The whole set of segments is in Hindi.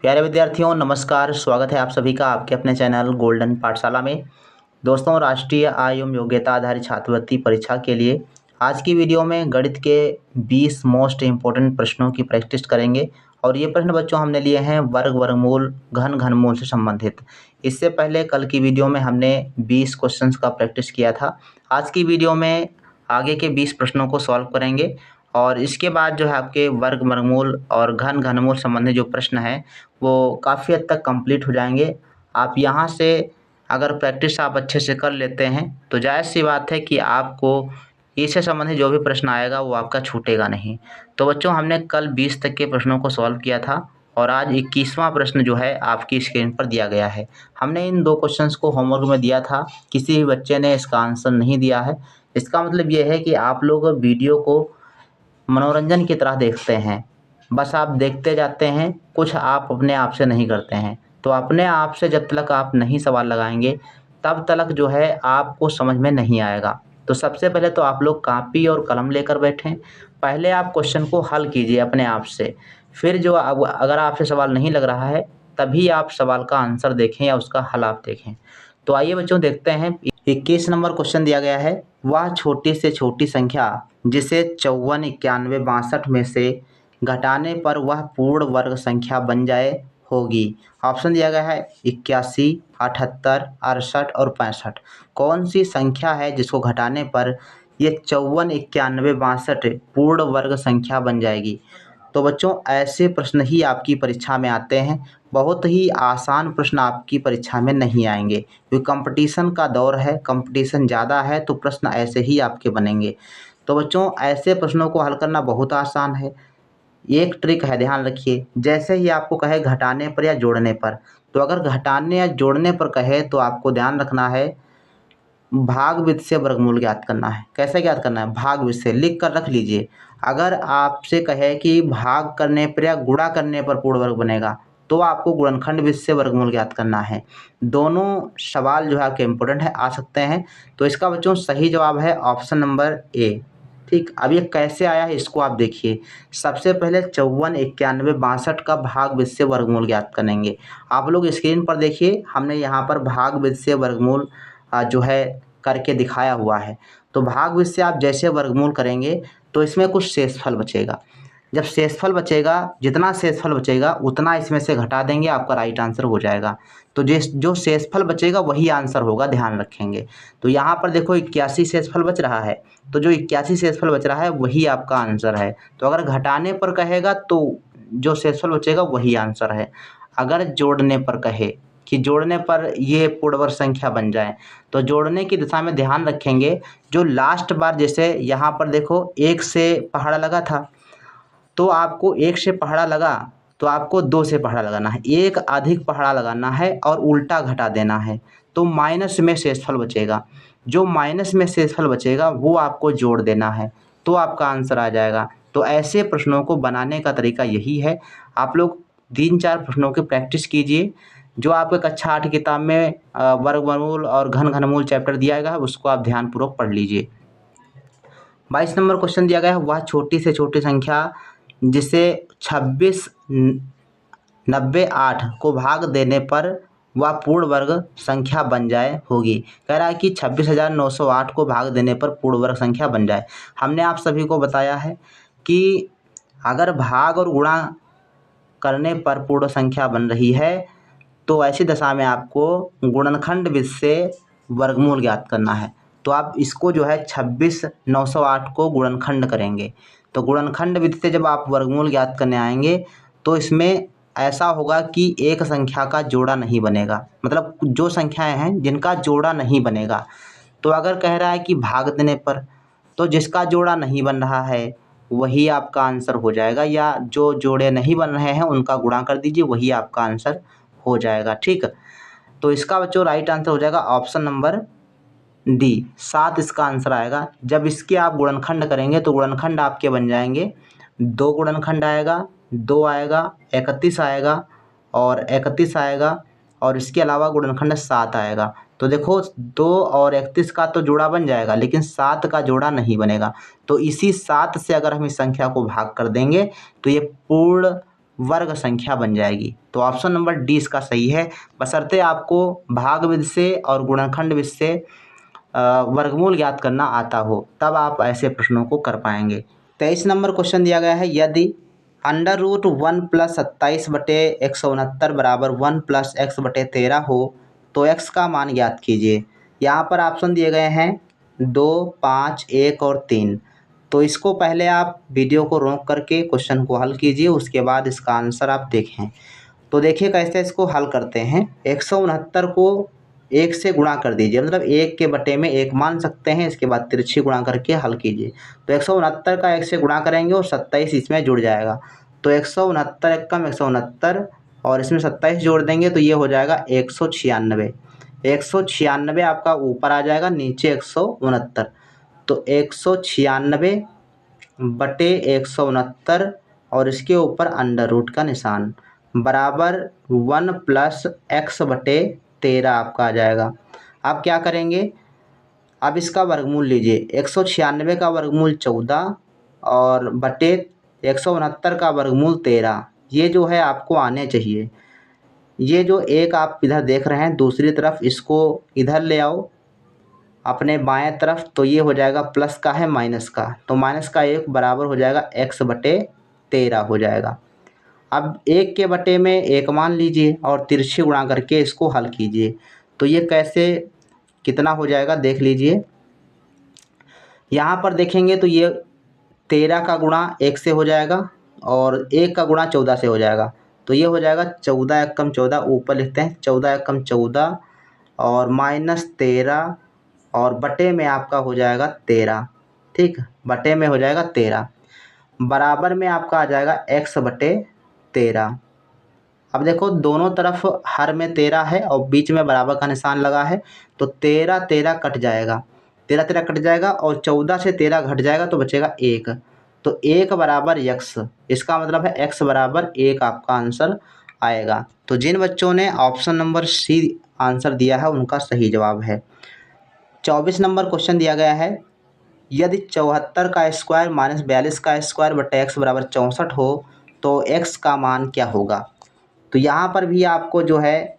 प्यारे विद्यार्थियों नमस्कार। स्वागत है आप सभी का आपके अपने चैनल गोल्डन पाठशाला में। दोस्तों, राष्ट्रीय आय एवं योग्यता आधारित छात्रवृत्ति परीक्षा के लिए आज की वीडियो में गणित के 20 मोस्ट इम्पोर्टेंट प्रश्नों की प्रैक्टिस करेंगे। और ये प्रश्न बच्चों हमने लिए हैं वर्ग, वर्गमूल, घन, घनमूल से संबंधित। इससे पहले कल की वीडियो में हमने 20 क्वेश्चंस का प्रैक्टिस किया था। आज की वीडियो में आगे के 20 प्रश्नों को सॉल्व करेंगे और इसके बाद जो है आपके वर्ग, वर्गमूल और घन, घनमूल संबंधी जो प्रश्न हैं वो काफ़ी हद तक कंप्लीट हो जाएंगे। आप यहाँ से अगर प्रैक्टिस आप अच्छे से कर लेते हैं तो जाहिर सी बात है कि आपको इससे संबंधित जो भी प्रश्न आएगा वो आपका छूटेगा नहीं। तो बच्चों, हमने कल 20 तक के प्रश्नों को सॉल्व किया था और आज 21वां प्रश्न जो है आपकी स्क्रीन पर दिया गया है। हमने इन 2 क्वेश्चंस को होमवर्क में दिया था, किसी भी बच्चे ने इसका आंसर नहीं दिया है। इसका मतलब ये है कि आप लोग वीडियो को मनोरंजन की तरह देखते हैं, बस आप देखते जाते हैं, कुछ आप अपने आप से नहीं करते हैं। तो अपने आप से जब तक आप नहीं सवाल लगाएंगे तब तक जो है आपको समझ में नहीं आएगा। तो सबसे पहले तो आप लोग कापी और कलम लेकर बैठें। पहले आप क्वेश्चन को हल कीजिए अपने आप से, फिर जो अगर आपसे सवाल नहीं लग रहा है तभी आप सवाल का आंसर देखें या उसका हल आप देखें। तो आइए बच्चों देखते हैं। 21 नंबर क्वेश्चन दिया गया है, वह छोटी से छोटी संख्या जिसे 54, 91, 62 में से घटाने पर वह पूर्ण वर्ग संख्या बन जाए होगी। ऑप्शन दिया गया है 81, 78, 68 और 65। कौन सी संख्या है जिसको घटाने पर ये 54, 91, 62 पूर्ण वर्ग संख्या बन जाएगी। तो बच्चों, ऐसे प्रश्न ही आपकी परीक्षा में आते हैं। बहुत ही आसान प्रश्न आपकी परीक्षा में नहीं आएंगे क्योंकि कंपटीशन का दौर है, कंपटीशन ज़्यादा है तो प्रश्न ऐसे ही आपके बनेंगे। तो बच्चों, ऐसे प्रश्नों को हल करना बहुत आसान है। एक ट्रिक है, ध्यान रखिए। जैसे ही आपको कहे घटाने पर या जोड़ने पर, तो अगर घटाने या जोड़ने पर कहे तो आपको ध्यान रखना है भाग विधि से वर्गमूल ज्ञात करना है। कैसे ज्ञात करना है? भाग विधि से लिख कर रख लीजिए। अगर आपसे कहे कि भाग करने पर या गुणा करने पर पूर्ण वर्ग बनेगा तो आपको गुणनखंड विधि से वर्गमूल ज्ञात करना है। दोनों सवाल जो है आपके इम्पोर्टेंट है, आ सकते हैं। तो इसका बच्चों सही जवाब है ऑप्शन नंबर ए। ठीक, अब ये कैसे आया है इसको आप देखिए। सबसे पहले 54, 91, 62 का भाग विधि से वर्गमूल ज्ञात करेंगे। आप लोग स्क्रीन पर देखिए, हमने यहाँ पर भाग विधि से वर्गमूल जो है करके दिखाया हुआ है। तो भाग विधि से आप जैसे वर्गमूल करेंगे तो इसमें कुछ शेषफल बचेगा। जब शेषफल बचेगा, जितना शेषफल बचेगा उतना इसमें से घटा देंगे, आपका राइट आंसर हो जाएगा। तो जो शेषफल बचेगा वही आंसर होगा, ध्यान रखेंगे। तो यहाँ पर देखो 81 शेषफल बच रहा है, तो जो 81 शेषफल बच रहा है वही आपका आंसर है। तो अगर घटाने पर कहेगा तो जो शेषफल बचेगा वही आंसर है। अगर जोड़ने पर कहे कि जोड़ने पर ये पूर्ण वर्ग संख्या बन जाए तो जोड़ने की दिशा में ध्यान रखेंगे। जो लास्ट बार जैसे यहाँ पर देखो 1 से पहाड़ा लगा था, तो आपको 1 से पहाड़ा लगा तो आपको 2 से पहाड़ा लगाना है, 1 अधिक पहाड़ा लगाना है और उल्टा घटा देना है। तो माइनस में शेषफल बचेगा, जो माइनस में शेषफल बचेगा वो आपको जोड़ देना है, तो आपका आंसर आ जाएगा। तो ऐसे प्रश्नों को बनाने का तरीका यही है। आप लोग 3-4 प्रश्नों की प्रैक्टिस कीजिए। जो आपके कक्षा 8 किताब में वर्ग, वर्गमूल और घन, घनमूल चैप्टर दिया गया है उसको आप ध्यानपूर्वक पढ़ लीजिए। 22 नंबर क्वेश्चन दिया गया है, वह छोटी से छोटी संख्या जिसे 26, 90, 8 को भाग देने पर वह पूर्ण वर्ग संख्या बन जाए होगी। कह रहा है कि 26,908 को भाग देने पर पूर्ण वर्ग संख्या बन जाए। हमने आप सभी को बताया है कि अगर भाग और गुणा करने पर पूर्ण संख्या बन रही है तो ऐसी दशा में आपको गुणनखंड विधि से वर्गमूल ज्ञात करना है। तो आप इसको जो है 26,908 को गुणनखंड करेंगे। तो गुणनखंड विधि से जब आप वर्गमूल ज्ञात करने आएंगे तो इसमें ऐसा होगा कि एक संख्या का जोड़ा नहीं बनेगा, मतलब जो संख्याएं हैं जिनका जोड़ा नहीं बनेगा। तो अगर कह रहा है कि भाग देने पर, तो जिसका जोड़ा नहीं बन रहा है वही आपका आंसर हो जाएगा, या जो जोड़े नहीं बन रहे हैं उनका गुणा कर दीजिए, वही आपका आंसर हो जाएगा। ठीक, तो इसका बच्चों राइट आंसर हो जाएगा ऑप्शन नंबर डी, 7 इसका आंसर आएगा। जब इसके आप गुणनखंड करेंगे तो गुणनखंड आपके बन जाएंगे, 2 गुणनखंड आएगा, 2 आएगा, 31 आएगा और 31 आएगा और इसके अलावा गुणनखंड 7 आएगा। तो देखो 2 और 31 का तो जोड़ा बन जाएगा लेकिन 7 का जोड़ा नहीं बनेगा। तो इसी 7 से अगर हम इस संख्या को भाग कर देंगे तो ये पूर्ण वर्ग संख्या बन जाएगी। तो ऑप्शन नंबर डी इसका सही है, बशर्ते आपको भाग विधि से और गुणनखंड विधि से वर्गमूल ज्ञात करना आता हो, तब आप ऐसे प्रश्नों को कर पाएंगे। 23 नंबर क्वेश्चन दिया गया है, यदि अंडर रूट 1+27/169 बराबर 1+x/13 हो तो x का मान ज्ञात कीजिए। यहाँ पर ऑप्शन दिए गए हैं 2, 5, 1 और 3। तो इसको पहले आप वीडियो को रोक करके क्वेश्चन को हल कीजिए, उसके बाद इसका आंसर आप देखें। तो देखिए कैसे इसको हल करते हैं। 169 को 1 से गुणा कर दीजिए, मतलब 1 के बटे में 1 मान सकते हैं, इसके बाद तिरछी गुणा करके हल कीजिए। तो 169 का 1 से गुणा करेंगे और 27 इसमें जुड़ जाएगा। तो 169 एकम 169 और इसमें 27 जोड़ देंगे तो ये हो जाएगा 196। 196 आपका ऊपर आ जाएगा, नीचे 169। तो 196 बटे 169 और इसके ऊपर अंडर रूट का निशान बराबर 1+x/13 आपका आ जाएगा। अब क्या करेंगे, अब इसका वर्गमूल लीजिए। 196 का वर्गमूल 14 और बटे 169 का वर्गमूल 13, ये जो है आपको आने चाहिए। ये जो एक आप इधर देख रहे हैं दूसरी तरफ, इसको इधर ले आओ अपने बाएं तरफ, तो ये हो जाएगा प्लस का है माइनस का, तो माइनस का 1 बराबर हो जाएगा x/13 हो जाएगा। अब 1 के बटे में 1 मान लीजिए और तिरछी गुणा करके इसको हल कीजिए। तो ये कैसे कितना हो जाएगा देख लीजिए। यहाँ पर देखेंगे तो ये 13 का गुणा 1 से हो जाएगा और 1 का गुणा 14 से हो जाएगा। तो ये हो जाएगा 14 एकम 14, ऊपर लिखते हैं 14 एकम 14 और -13 और बटे में आपका हो जाएगा 13। ठीक, बटे में हो जाएगा 13, बराबर में आपका आ जाएगा x/13। अब देखो दोनों तरफ हर में 13 है और बीच में बराबर का निशान लगा है, तो 13 13 कट जाएगा, 13 13 कट जाएगा और 14 से 13 घट जाएगा तो बचेगा 1। तो 1 बराबर x, इसका मतलब है x बराबर 1 आपका आंसर आएगा। तो जिन बच्चों ने ऑप्शन नंबर सी आंसर दिया है उनका सही जवाब है। 24 नंबर क्वेश्चन दिया गया है, यदि 74 का स्क्वायर माइनस 42 का स्क्वायर बटे x बराबर 64 हो तो x का मान क्या होगा। तो यहाँ पर भी आपको जो है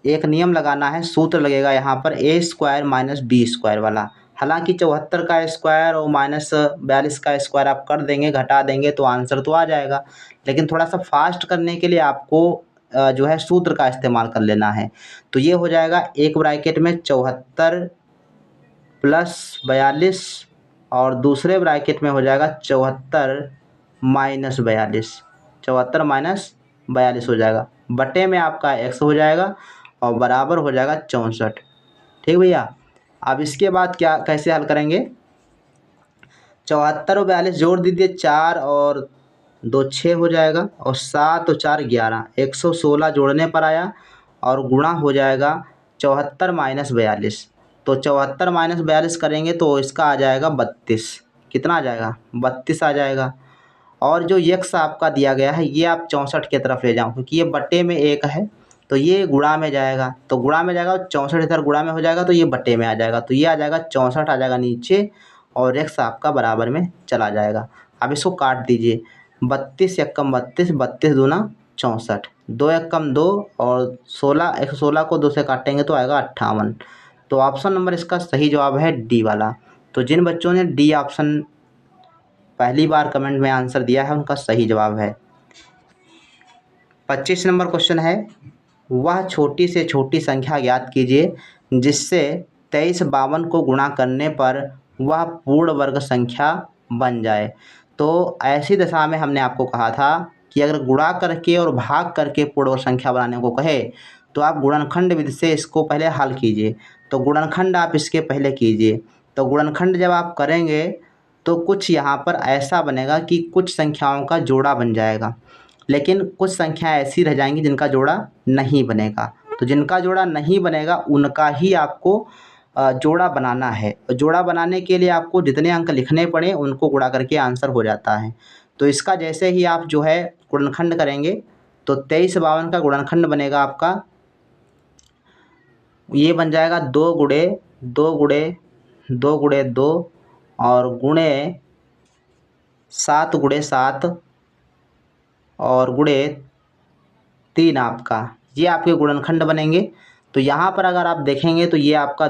एक नियम लगाना है, सूत्र लगेगा यहाँ पर a² माइनस b² वाला। हालांकि 74 का स्क्वायर और -42 का स्क्वायर आप कर देंगे, घटा देंगे तो आंसर तो आ जाएगा, लेकिन थोड़ा सा फास्ट करने के लिए आपको जो है सूत्र का इस्तेमाल कर लेना है। तो ये हो जाएगा एक ब्रैकेट में 74 + 42 और दूसरे ब्रैकेट में हो जाएगा 74 - 42, 74 - 42 हो जाएगा, बटे में आपका x हो जाएगा और बराबर हो जाएगा 64। ठीक भैया। अब इसके बाद क्या कैसे हल करेंगे, 74 और 42 जोड़ दीजिए, 4 और 2 6 हो जाएगा और 7 और 4 11, 116 जोड़ने पर आया और गुणा हो जाएगा 74 - 42। तो 74 - 42 करेंगे तो इसका आ जाएगा 32। कितना आ जाएगा, 32 आ जाएगा। और जो x आपका दिया गया है ये आप 64 की तरफ ले जाओ, क्योंकि ये बटे में 1 है तो ये गुणा में जाएगा, तो गुणा में जाएगा और 64 इधर गुणा में हो जाएगा तो ये बटे में आ जाएगा, तो ये आ जाएगा 64 आ जाएगा नीचे और x आपका बराबर में चला जाएगा। अब इसको काट दीजिए, 32 एकम 32, 32 दूना 64, 2 एकम 2 और 16, 116 को 2 से काटेंगे तो आएगा 58। तो ऑप्शन नंबर इसका सही जवाब है डी वाला। तो जिन बच्चों ने डी ऑप्शन पहली बार कमेंट में आंसर दिया है उनका सही जवाब है। 25 नंबर क्वेश्चन है, वह छोटी से छोटी संख्या ज्ञात कीजिए जिससे 2352 को गुणा करने पर वह पूर्ण वर्ग संख्या बन जाए। तो ऐसी दशा में हमने आपको कहा था कि अगर गुणा करके और भाग करके पूर्ण वर्ग संख्या बनाने को कहे तो आप गुणनखंड विधि से इसको पहले हल कीजिए। तो गुणनखंड आप इसके पहले कीजिए, तो गुणनखंड जब आप करेंगे तो कुछ यहाँ पर ऐसा बनेगा कि कुछ संख्याओं का जोड़ा बन जाएगा, लेकिन कुछ संख्या ऐसी रह जाएंगी जिनका जोड़ा नहीं बनेगा। तो जिनका जोड़ा नहीं बनेगा उनका ही आपको जोड़ा बनाना है। जोड़ा बनाने के लिए आपको जितने अंक लिखने पड़े उनको गुणा करके आंसर हो जाता है। तो इसका जैसे ही आप जो है गुणनखंड करेंगे तो 2352 का गुणनखंड बनेगा आपका, ये बन जाएगा 2 गुणे 2 गुणे 2 गुणे 2 और गुणे 7 गुणे 7 और गुणे 3 आपका, ये आपके गुणनखंड बनेंगे। तो यहाँ पर अगर आप देखेंगे तो ये आपका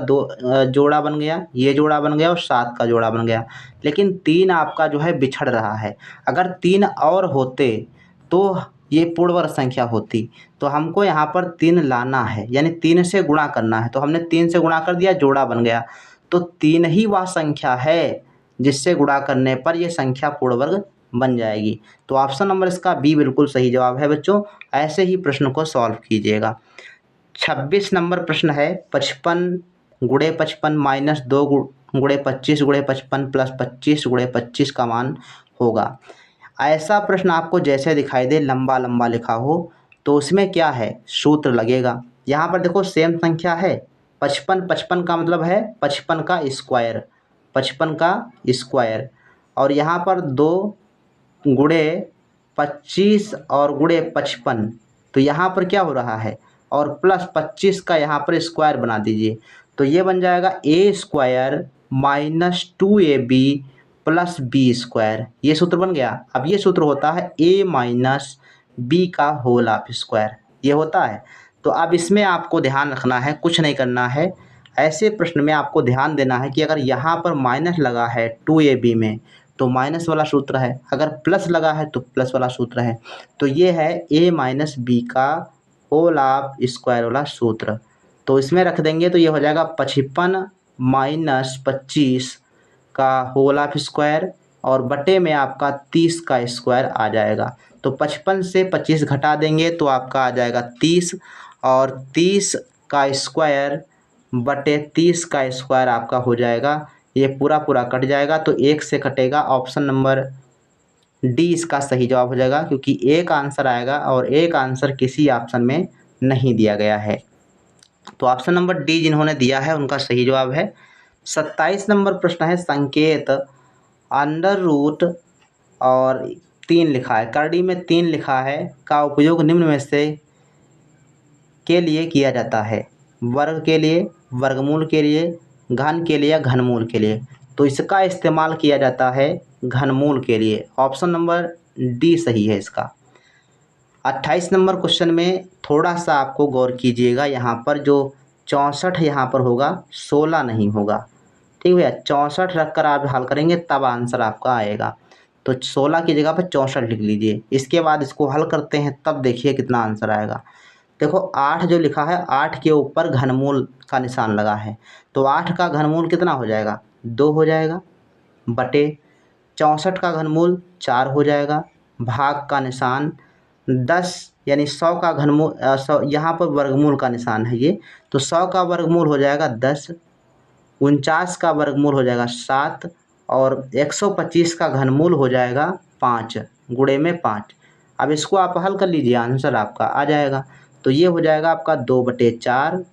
जोड़ा बन गया, ये जोड़ा बन गया और 7 का जोड़ा बन गया। लेकिन 3 आपका जो है बिछड़ रहा है। अगर 3 और होते तो ये पूर्ण वर्ग संख्या होती। तो हमको यहाँ पर 3 लाना है, यानी 3 से गुणा करना है। तो हमने 3 से गुणा कर दिया, जोड़ा बन गया। तो 3 ही वह संख्या है जिससे गुणा करने पर यह संख्या पूर्ण वर्ग बन जाएगी। तो ऑप्शन नंबर इसका बी बिल्कुल सही जवाब है बच्चों। ऐसे ही प्रश्न को सॉल्व कीजिएगा। 26 नंबर प्रश्न है, 55 गुणे 55 माइनस 2 गुणे 25 गुणे 55 प्लस 25 गुणे 25 का मान होगा। ऐसा प्रश्न आपको जैसे दिखाई दे लंबा लंबा लिखा हो तो उसमें क्या है, सूत्र लगेगा। यहाँ पर देखो सेम संख्या है, 55 55 का मतलब है 55 का स्क्वायर, 55 का स्क्वायर। और यहाँ पर 2 गुणे 25 और गुणे 55, तो यहाँ पर क्या हो रहा है, और प्लस 25 का यहाँ पर स्क्वायर बना दीजिए। तो ये बन जाएगा A square minus 2ab plus B square. ये सूत्र बन गया। अब ये सूत्र होता है ए माइनस बी का होल ऑफ स्क्वायर, ये होता है। तो अब इसमें आपको ध्यान रखना है, कुछ नहीं करना है। ऐसे प्रश्न में आपको ध्यान देना है कि अगर यहाँ पर माइनस लगा है 2ab में तो माइनस वाला सूत्र है, अगर प्लस लगा है तो प्लस वाला सूत्र है। तो ये है ए माइनस बी का होल ऑफ स्क्वायर वाला सूत्र। तो इसमें रख देंगे तो ये हो जाएगा 55 माइनस 25 का होल ऑफ स्क्वायर और बटे में आपका 30 का स्क्वायर आ जाएगा। तो 55 से 25 घटा देंगे तो आपका आ जाएगा 30 और 30 का स्क्वायर बटे 30 का स्क्वायर आपका हो जाएगा। ये पूरा पूरा कट जाएगा तो 1 से कटेगा। ऑप्शन नंबर डी इसका सही जवाब हो जाएगा, क्योंकि एक आंसर आएगा और एक आंसर किसी ऑप्शन में नहीं दिया गया है। तो ऑप्शन नंबर डी जिन्होंने दिया है उनका सही जवाब है। 27 नंबर प्रश्न है, संकेत अंडर रूट और 3 लिखा है, करड़ी में 3 लिखा है का उपयोग निम्न में से के लिए किया जाता है, वर्ग के लिए, वर्गमूल के लिए, घन के लिए या घनमूल के लिए। तो इसका इस्तेमाल किया जाता है घनमूल के लिए। ऑप्शन नंबर डी सही है इसका। 28 नंबर क्वेश्चन में थोड़ा सा आपको गौर कीजिएगा, यहाँ पर जो 64 यहाँ पर होगा 16 नहीं होगा। ठीक भैया, 64 रख कर आप हल करेंगे तब आंसर आपका आएगा। तो 16 की जगह पर 64 लिख लीजिए। इसके बाद इसको हल करते हैं तब देखिए कितना आंसर आएगा। देखो 8 जो लिखा है 8 के ऊपर घनमूल का निशान लगा है, तो 8 का घनमूल कितना हो जाएगा, 2 हो जाएगा, बटे 64 का घनमूल 4 हो जाएगा, भाग का निशान 10 यानी 100 का घनमूल 100 यहाँ पर वर्गमूल का निशान है ये, तो 100 का वर्गमूल हो जाएगा 10, 49 का वर्गमूल हो जाएगा 7 और 125 का घनमूल हो जाएगा 5 गुणे में 5। अब इसको आप हल कर लीजिए, आंसर आपका आ जाएगा। तो ये हो जाएगा आपका 2/4,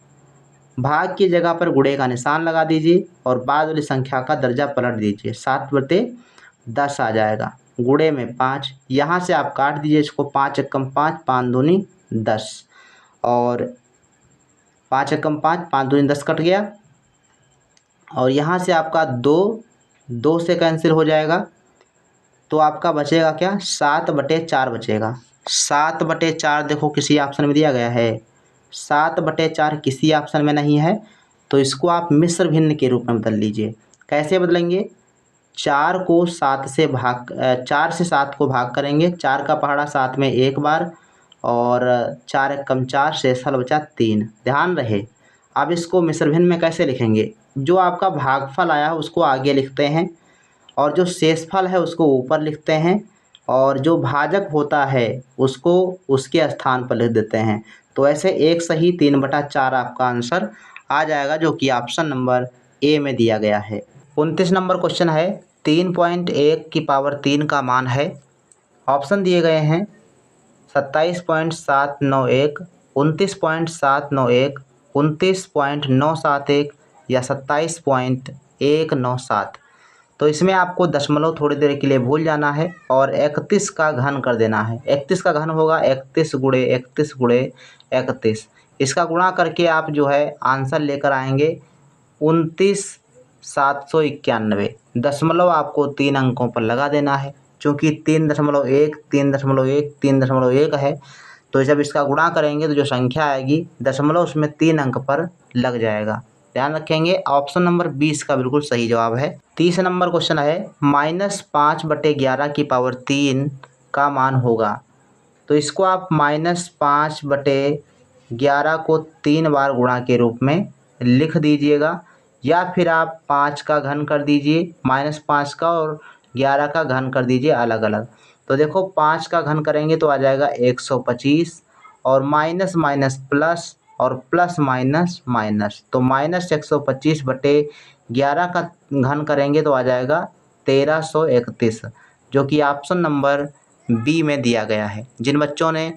भाग की जगह पर गुणे का निशान लगा दीजिए और बाद वाली संख्या का दर्जा पलट दीजिए, 7/10 आ जाएगा, गुणे में 5। यहाँ से आप काट दीजिए इसको, 5 एकम 5, 5 दूनी 10 और 5 एकम 5, 5 दूनी 10 कट गया। और यहाँ से आपका 2 से कैंसिल हो जाएगा, तो आपका बचेगा क्या, 7/4 बचेगा। 7/4 देखो किसी ऑप्शन में दिया गया है, 7/4 किसी ऑप्शन में नहीं है। तो इसको आप मिश्र भिन्न के रूप में बदल लीजिए। कैसे बदलेंगे, 4 को 7 से 7 को भाग करेंगे, 4 का पहाड़ा 7 में एक बार और 4 एकम 4 शेषफल बचा 3। ध्यान रहे, अब इसको मिश्र भिन्न में कैसे लिखेंगे, जो आपका भागफल आया है उसको आगे लिखते हैं और जो शेषफल है उसको ऊपर लिखते हैं और जो भाजक होता है उसको उसके स्थान पर लिख देते हैं। तो ऐसे 1 सही 3/4 आपका आंसर आ जाएगा, जो कि ऑप्शन नंबर ए में दिया गया है। 29 नंबर क्वेश्चन है, 3.1 की पावर 3 का मान है। ऑप्शन दिए गए हैं 27.791, 29.791, 29.971 या 27.197। तो इसमें आपको दशमलव थोड़ी देर के लिए भूल जाना है और 31 का घन कर देना है। 31 का घन होगा 31 गुणे 31 गुणे 31। इसका गुणा करके आप जो है आंसर लेकर आएंगे 29,791। दशमलव आपको 3 अंकों पर लगा देना है। चूँकि 3.1, 3.1, 3.1 है, तो जब इसका गुणा करेंगे तो जो संख्या आएगी दशमलव उसमें 3 अंक पर लग जाएगा। ध्यान रखेंगे, ऑप्शन नंबर 20 का बिल्कुल सही जवाब है। 30 नंबर क्वेश्चन है -5/11 की पावर 3 का मान होगा। तो इसको आप -5/11 को 3 बार गुणा के रूप में लिख दीजिएगा, या फिर आप 5 का घन कर दीजिए, -5 का, और 11 का घन कर दीजिए अलग अलग। तो देखो 5 का घन करेंगे तो आ जाएगा 125, और माइनस माइनस प्लस, और प्लस माइनस माइनस, तो -125/11 का घन करेंगे तो आ जाएगा 1331, जो कि ऑप्शन नंबर बी में दिया गया है। जिन बच्चों ने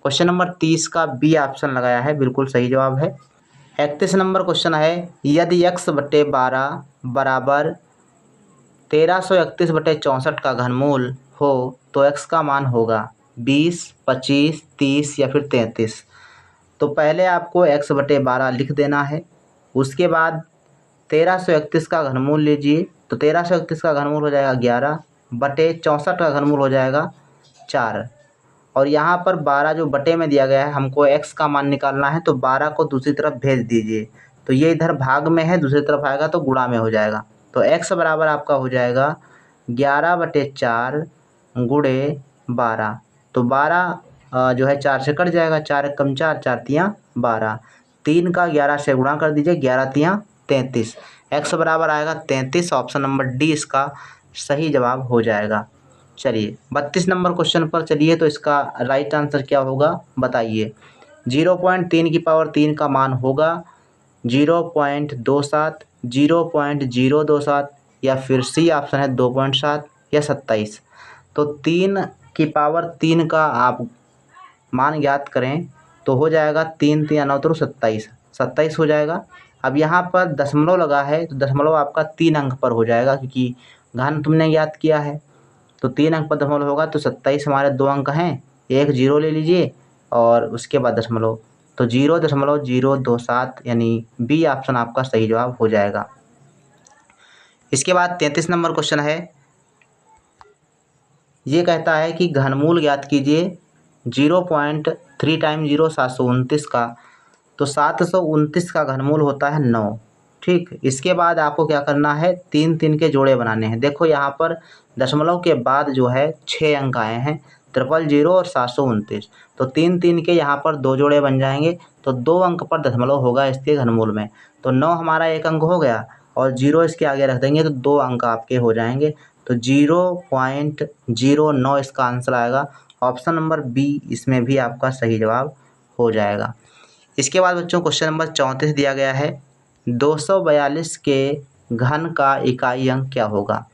क्वेश्चन नंबर 30 का बी ऑप्शन लगाया है बिल्कुल सही जवाब है। 31 नंबर क्वेश्चन है, यदि x/12 बराबर 1331/64 का घनमूल हो तो x का मान होगा 20, 25, 30 या फिर 33। तो पहले आपको x/12 लिख देना है, उसके बाद 1331 का घनमूल लीजिए, तो 1331 का घनमूल हो जाएगा 11/64 का घनमूल हो जाएगा 4, और यहाँ पर 12 जो बटे में दिया गया है, हमको x का मान निकालना है, तो 12 को दूसरी तरफ भेज दीजिए, तो ये इधर भाग में है, दूसरी तरफ आएगा तो गुणा में हो जाएगा। तो x बराबर आपका हो जाएगा 11/4 गुणे 12, तो 12 जो है 4 से कट जाएगा, 4 एकम 4, 4 तियाँ 12, 3 का 11 से गुणा कर दीजिए, 11 तियाँ 33, x बराबर आएगा 33। ऑप्शन नंबर डी इसका सही जवाब हो जाएगा। चलिए 32 नंबर क्वेश्चन पर चलिए, तो इसका राइट आंसर क्या होगा बताइए। 0.3 की पावर 3 का मान होगा 0.27, 0.027, या फिर सी ऑप्शन है 2.7 या 27। तो 3 की पावर 3 का आप मान ज्ञात करें तो हो जाएगा 3 3 9 तो 27, 27 हो जाएगा। अब यहाँ पर दशमलव लगा है, तो दशमलव आपका 3 अंक पर हो जाएगा, क्योंकि घन तुमने ज्ञात किया है, तो 3 अंक पर दशमलव होगा, तो 27 हमारे 2 अंक हैं, एक जीरो ले लीजिए और उसके बाद दशमलव, तो 0.027, यानी बी ऑप्शन आपका सही जवाब हो जाएगा। इसके बाद 33 नंबर क्वेश्चन है, ये कहता है कि घनमूल ज्ञात कीजिए 0.3 टाइम 0 729 का, तो 729 का घनमूल होता है 9। ठीक, इसके बाद आपको क्या करना है, 3 3 के जोड़े बनाने हैं। देखो यहाँ पर दशमलव के बाद जो है 6 अंक आए हैं, 000 और 729, तो 3 3 के यहाँ पर 2 जोड़े बन जाएंगे, तो 2 अंक पर दशमलव होगा इसके घनमूल में, तो 9 हमारा 1 अंक हो गया, और 0 इसके आगे रख देंगे तो 2 अंक आपके हो जाएंगे, तो 0.09 इसका आंसर आएगा। ऑप्शन नंबर बी इसमें भी आपका सही जवाब हो जाएगा। इसके बाद बच्चों क्वेश्चन नंबर 34 दिया गया है, 242 के घन का इकाई अंक क्या होगा।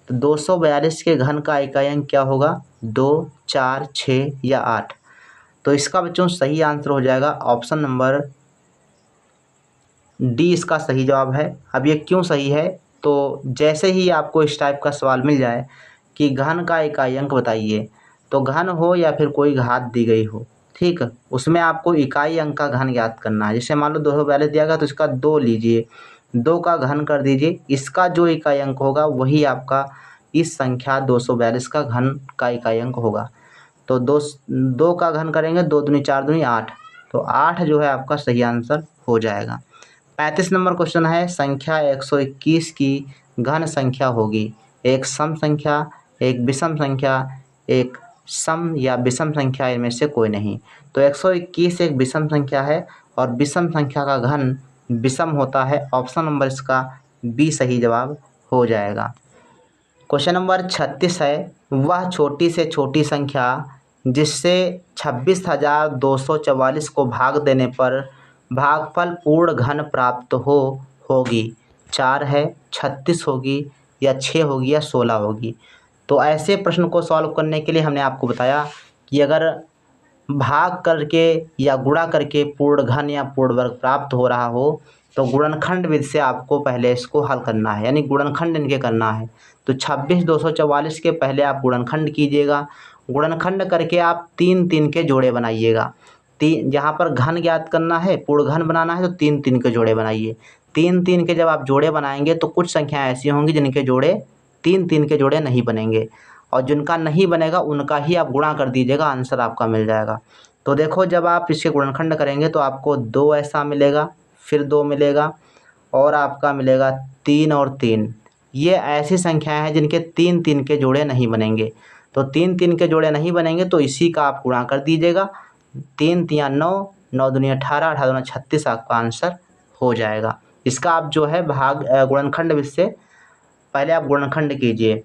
तो 242 के घन का इकाई अंक क्या होगा, 2, 4, 6 या 8। तो इसका बच्चों सही आंसर हो जाएगा ऑप्शन नंबर डी इसका सही जवाब है। अब ये क्यों सही है, तो जैसे ही आपको इस टाइप का सवाल मिल जाए कि घन का इकाई अंक बताइए, तो घन हो या फिर कोई घात दी गई हो, ठीक, उसमें आपको इकाई अंक का घन ज्ञात करना है। जैसे मान लो 242 दिया गया, तो इसका 2 लीजिए, 2 का घन कर दीजिए, इसका जो इकाई अंक होगा वही आपका इस संख्या 242 का घन का इकाई अंक होगा। तो 2 का घन करेंगे, 2 दूनी 4 दूनी 8, तो 8 जो है आपका सही आंसर हो जाएगा। 35 नंबर क्वेश्चन है, संख्या 121 की घन संख्या होगी, एक सम संख्या, एक विषम संख्या, एक सम या विषम संख्या, इनमें से कोई नहीं। तो 121 एक विषम संख्या है, और विषम संख्या का घन विषम होता है। ऑप्शन नंबर इसका बी सही जवाब हो जाएगा। क्वेश्चन नंबर 36 है, वह छोटी से छोटी संख्या जिससे 26,244 को भाग देने पर भागफल पूर्ण घन प्राप्त होगी, 4 है, 36 होगी, या 6 होगी, या 16 होगी। तो ऐसे प्रश्न को सॉल्व करने के लिए हमने आपको बताया कि अगर भाग करके या गुणा करके पूर्ण घन या पूर्ण वर्ग प्राप्त हो रहा हो, तो गुणनखंड विधि से आपको पहले इसको हल करना है, यानी गुणनखंड इनके करना है। तो 26,244 के पहले आप गुणनखंड कीजिएगा, गुणनखंड करके आप 3 3 के जोड़े बनाइएगा। जहाँ पर घन ज्ञात करना है, पूर्ण घन बनाना है, तो 3 3 के जोड़े बनाइए। 3 3 के जब आप जोड़े बनाएंगे तो कुछ संख्याएं ऐसी होंगी जिनके जोड़े 3 3 के जोड़े नहीं बनेंगे, और जिनका नहीं बनेगा उनका ही आप गुणा कर दीजिएगा, आंसर आपका मिल जाएगा। तो देखो जब आप इसके गुणनखंड करेंगे तो आपको 2 ऐसा मिलेगा, फिर 2 मिलेगा और आपका मिलेगा 3 और 3। ये ऐसी संख्याएं हैं जिनके 3 के जोड़े नहीं बनेंगे। तो 3 के जोड़े नहीं बनेंगे तो इसी का आप गुणा कर दीजिएगा। 3 तियाँ 9, 9 दूनी 18, 18 दूनी 36 आपका आंसर हो जाएगा। इसका आप जो है गुणनखंड से पहले आप गुणनखंड कीजिए।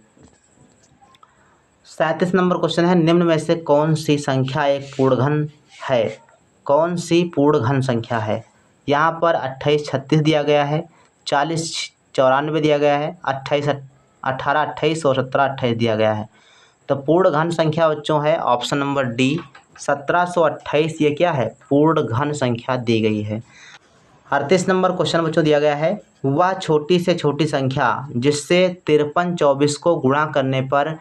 37 नंबर क्वेश्चन है, निम्न में से कौन सी संख्या एक पूर्ण घन है? कौन सी पूर्ण घन संख्या है? यहाँ पर 28 36 दिया गया है, 40 94 दिया गया है, 18 28 और 17 28 दिया गया है। तो पूर्ण घन संख्या बच्चों है ऑप्शन नंबर डी 1728। ये क्या है? पूर्ण घन संख्या दी गई है। 38 नंबर क्वेश्चन बच्चों दिया गया है, वह छोटी से छोटी संख्या जिससे 53 24 को गुणा करने पर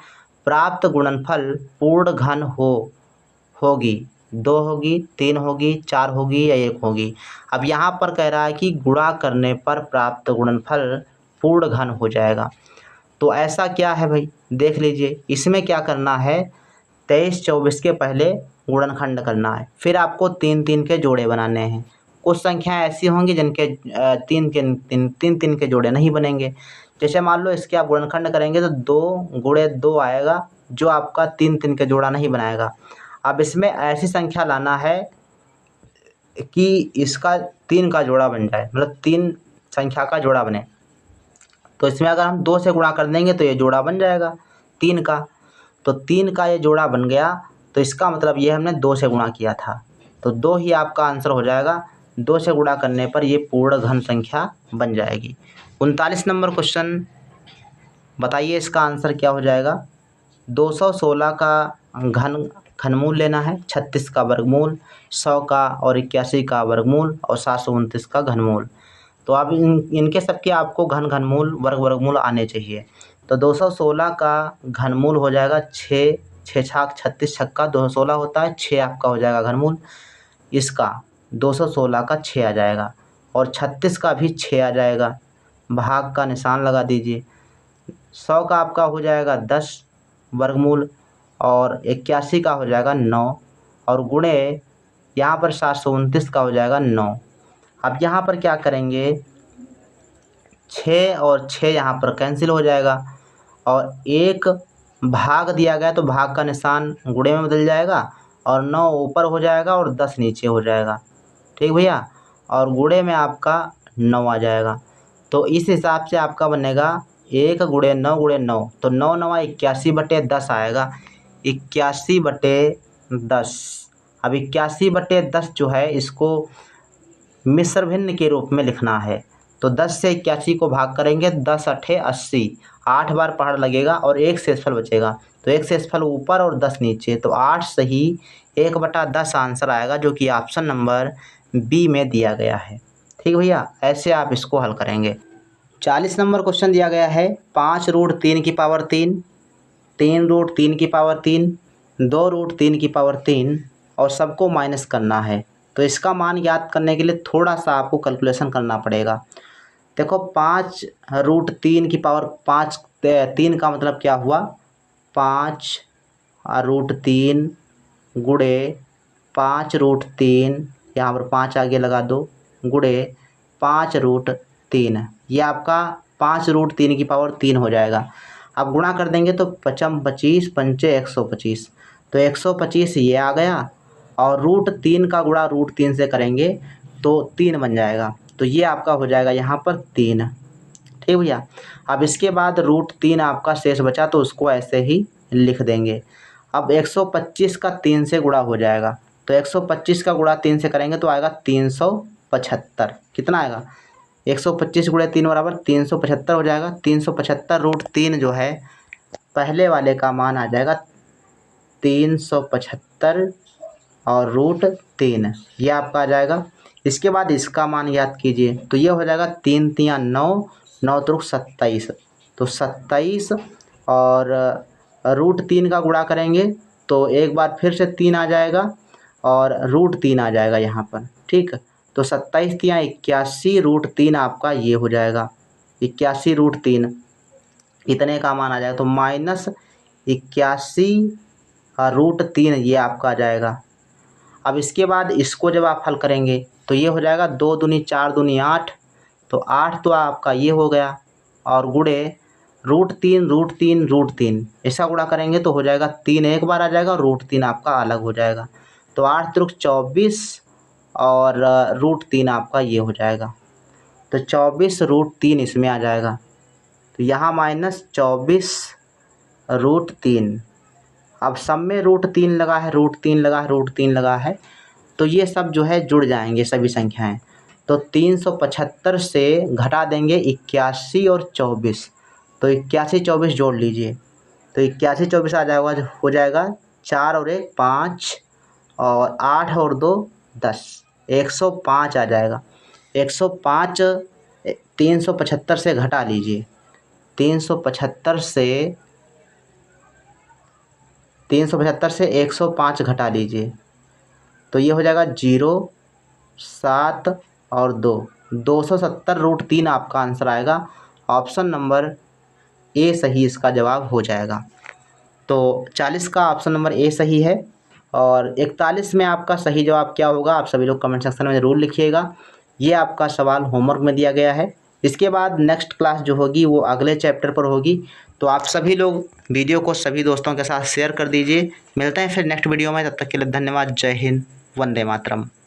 प्राप्त गुणनफल पूर्ण घन होगी, 2 होगी, 3 होगी, 4 होगी या 1 होगी। अब यहाँ पर कह रहा है कि गुणा करने पर प्राप्त गुणनफल पूर्ण घन हो जाएगा। तो ऐसा क्या है भाई, देख लीजिए। इसमें क्या करना है, 23 24 के पहले गुणनखंड करना है, फिर आपको 3 के जोड़े बनाने हैं। कुछ संख्याएं ऐसी होंगी जिनके 3 के जोड़े नहीं बनेंगे। जैसे मान लो इसके आप गुणनखंड करेंगे तो 2 गुणे 2 आएगा जो आपका 3 के जोड़ा नहीं बनाएगा। अब इसमें ऐसी संख्या लाना है कि इसका 3 का जोड़ा बन जाए, मतलब 3 संख्या का जोड़ा बने। तो इसमें अगर हम 2 से गुणा कर देंगे तो ये जोड़ा बन जाएगा 3 का। तो 3 का ये जोड़ा बन गया, तो इसका मतलब ये हमने 2 से गुणा किया था, तो 2 ही आपका आंसर हो जाएगा। 2 से गुणा करने पर ये पूर्ण घन संख्या बन जाएगी। 39 नंबर क्वेश्चन बताइए, इसका आंसर क्या हो जाएगा? 216 का घनमूल लेना है, 36 का वर्गमूल, 100 का और 81 का वर्गमूल और 729 का घनमूल। तो अब इनके सबके आपको घनमूल वर्गमूल आने चाहिए। तो 216 का घनमूल हो जाएगा 6, 6 छाक 36 छक्का 216 होता है, 6 आपका हो जाएगा घनमूल। इसका 216 का 6 आ जाएगा और 36 का भी 6 आ जाएगा, भाग का निशान लगा दीजिए। 100 का आपका हो जाएगा 10 वर्गमूल और 81 का हो जाएगा 9 और गुणे यहाँ पर 729 का हो जाएगा 9। अब यहाँ पर क्या करेंगे, 6 और 6 यहाँ पर कैंसिल हो जाएगा और 1 भाग दिया गया तो भाग का निशान गुणे में बदल जाएगा और 9 ऊपर हो जाएगा और 10 नीचे हो जाएगा। ठीक भैया, और गुणे में आपका 9 आ जाएगा। तो इस हिसाब से आपका बनेगा 1 गुणे 9 गुणे 9, तो 9 9 81/10 आएगा, 81/10। अब 81/10 जो है इसको मिश्र भिन्न के रूप में लिखना है। तो 10 से 81 को भाग करेंगे, 10 8 80, 8 बार पहाड़ लगेगा और 1 शेषफल बचेगा। तो 1 शेषफल ऊपर और 10 नीचे, तो 8 सही 1/10 आंसर आएगा, जो कि ऑप्शन नंबर बी में दिया गया है। ठीक भैया, ऐसे आप इसको हल करेंगे। 40 नंबर क्वेश्चन दिया गया है, 5 रूट 3 की पावर 3, 3 रूट 3 की पावर 3, 2 रूट 3 की पावर 3 और सबको माइनस करना है। तो इसका मान ज्ञात करने के लिए थोड़ा सा आपको कैलकुलेशन करना पड़ेगा। देखो 5 रूट 3 की पावर 5, 3 का मतलब क्या हुआ, 5 रूट 3 गुणे 5 रूट 3, यहाँ पर 5 आगे लगा दो, गुणे 5 रूट 3, ये आपका 5 रूट 3 की पावर 3 हो जाएगा। अब गुणा कर देंगे तो 5 25 पंचे 125, तो 125 ये आ गया और रूट 3 का गुणा रूट 3 से करेंगे तो 3 बन जाएगा, तो ये आपका हो जाएगा यहाँ पर 3। ठीक भैया, अब इसके बाद रूट 3 आपका शेष बचा तो उसको ऐसे ही लिख देंगे। अब 125 का 3 से गुणा हो जाएगा, तो 125 का गुणा 3 से करेंगे तो आएगा 375। कितना आएगा, 125 गुणे 3 बराबर 375 हो जाएगा। 375 रूट 3 जो है पहले वाले का मान आ जाएगा 375 और रूट 3, ये आपका आ जाएगा। इसके बाद इसका मान याद कीजिए, तो ये हो जाएगा 3 तियाँ 9, 9 त्रुक 27, तो 27 और रूट 3 का गुणा करेंगे तो एक बार फिर से 3 आ जाएगा और रूट 3 आ जाएगा यहाँ पर। ठीक, तो 27 तियाँ 81 रूट 3 आपका ये हो जाएगा, 81 रूट 3 इतने का मान आ जाएगा। तो 81√3 ये आपका आ जाएगा। अब इसके बाद इसको जब आप हल करेंगे तो ये हो जाएगा 2 दूनी 4 दूनी 8, तो 8 तो आपका ये हो गया और गुणे √3 ऐसा गुणा करेंगे तो हो जाएगा 3 एक बार आ जाएगा और √3 आपका अलग हो जाएगा। तो 8 त्रिक 24 और √3 आपका ये हो जाएगा। तो 24√3 इसमें आ जाएगा। तो यहाँ -24√3। अब सब में √3 लगा है, √3 लगा है, तो ये सब जो है जुड़ जाएंगे सभी संख्याएं। तो 375 से घटा देंगे 81 और 24, तो 81 24 जोड़ लीजिए, तो 81 24 आ जाएगा, हो जाएगा 4 और 1 5 और 8 और 2 10, 105 आ जाएगा। 105 375 से घटा लीजिए, 375 से 105 घटा लीजिए, तो ये हो जाएगा 0 7 और 2 270√3 आपका आंसर आएगा। ऑप्शन नंबर ए सही इसका जवाब हो जाएगा। तो 40 का ऑप्शन नंबर ए सही है और 41 में आपका सही जवाब क्या होगा आप सभी लोग कमेंट सेक्शन में ज़रूर लिखिएगा। ये आपका सवाल होमवर्क में दिया गया है। इसके बाद नेक्स्ट क्लास जो होगी वो अगले चैप्टर पर होगी, तो आप सभी लोग वीडियो को सभी दोस्तों के साथ शेयर कर दीजिए। मिलते हैं फिर नेक्स्ट वीडियो में, तब तक के लिए धन्यवाद। जय हिंद, वंदे मातरम।